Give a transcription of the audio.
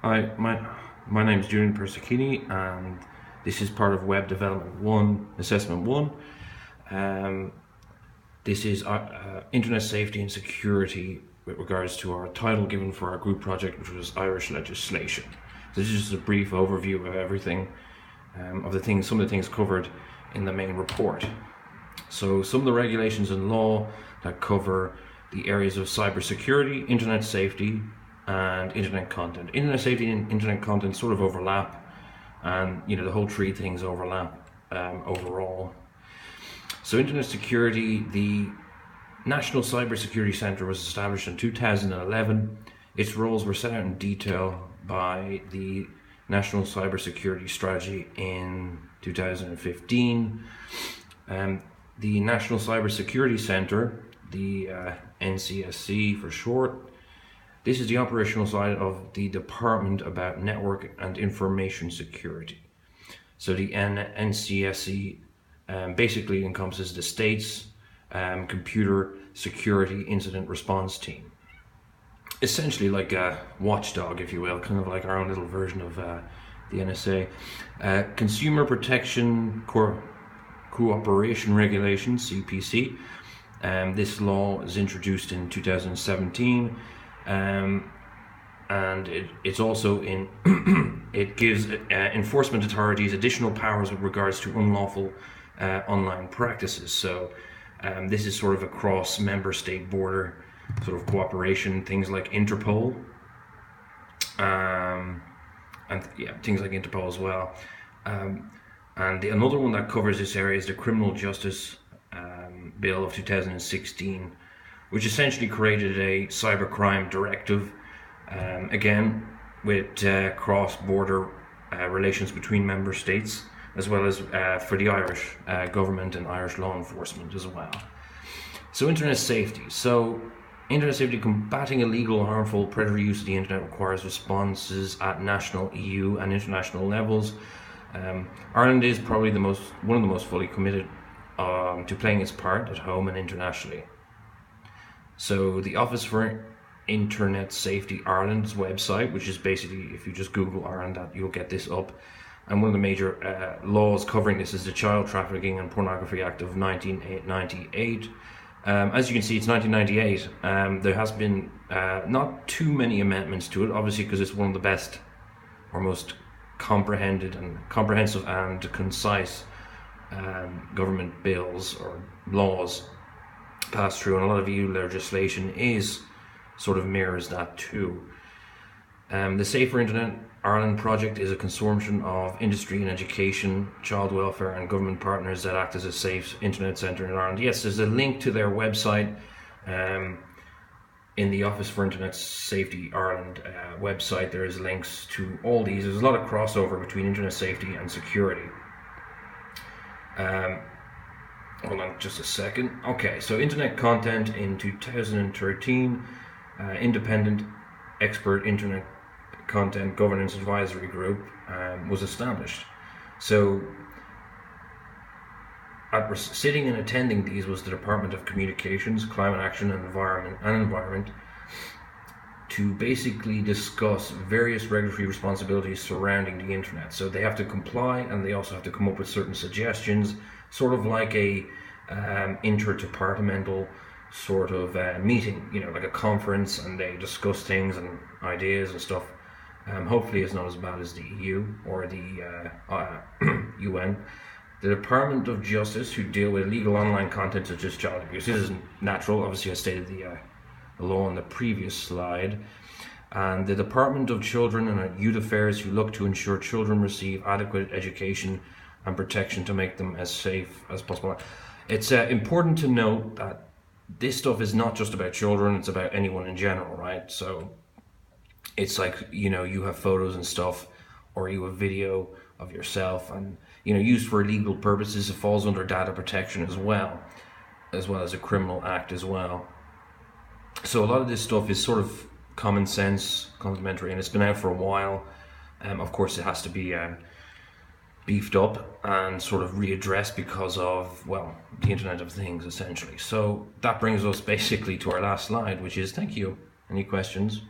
Hi, my name is Julian Persicchini, and this is part of Web Development 1, Assessment 1. Um, this is Internet Safety and Security with regards to our title given for our group project, which was Irish legislation. So this is just a brief overview of everything, some of the things covered in the main report. So some of the regulations and law that cover the areas of cybersecurity, internet safety, and internet content. Internet safety and internet content sort of overlap, and the whole three things overlap overall. So internet security, the National Cybersecurity Centre was established in 2011. Its roles were set out in detail by the National Cybersecurity Strategy in 2015. The National Cybersecurity Centre, the NCSC for short, this is the operational side of the Department about Network and Information Security. So the NCSC basically encompasses the state's computer security incident response team. Essentially like a watchdog, if you will, kind of like our own little version of the NSA. Consumer Protection Cooperation Regulation, CPC. This law is introduced in 2017. And it's also in it gives enforcement authorities additional powers with regards to unlawful online practices. So this is sort of a cross member state border sort of cooperation, things like Interpol, and things like Interpol as well. Another one that covers this area is the Criminal Justice Bill of 2016, which essentially created a cybercrime directive, again with cross-border relations between member states, as well as for the Irish government and Irish law enforcement as well. So internet safety. So internet safety, combating illegal, harmful, predatory use of the internet requires responses at national, EU and international levels. Ireland is probably one of the most fully committed to playing its part at home and internationally. So the Office for Internet Safety Ireland's website, which is basically, if you just Google Ireland, that you'll get this up. And one of the major laws covering this is the Child Trafficking and Pornography Act of 1998. As you can see, it's 1998. There has been not too many amendments to it, obviously, because it's one of the best or most comprehensive and concise government bills or laws passed through, and a lot of EU legislation sort of mirrors that too. The Safer Internet Ireland project is a consortium of industry and education, child welfare and government partners that act as a safe internet centre in Ireland. Yes, there's a link to their website in the Office for Internet Safety Ireland website. There is links to all these. There's a lot of crossover between internet safety and security. Hold on just a second. Okay, so internet content in 2013, independent expert internet content governance advisory group was established. So sitting and attending these was the Department of Communications, Climate Action and Environment to basically discuss various regulatory responsibilities surrounding the internet. So they have to comply, and they also have to come up with certain suggestions, sort of like a interdepartmental sort of meeting, like a conference, and they discuss things and ideas and stuff. Hopefully it's not as bad as the EU or the UN. The Department of Justice, who deal with illegal online content such as child abuse. This is natural, obviously I stated the law on the previous slide. And the Department of Children and Youth Affairs, who look to ensure children receive adequate education and protection to make them as safe as possible. It's important to note that this stuff is not just about children, it's about anyone in general, right? So it's like, you have photos and stuff, or you have video of yourself, and used for illegal purposes. It falls under data protection as well as a criminal act as well. So a lot of this stuff is sort of common sense, complementary, and it's been out for a while. Of course, it has to be beefed up and sort of readdressed because of, the Internet of Things, essentially. So that brings us basically to our last slide, which is thank you. Any questions?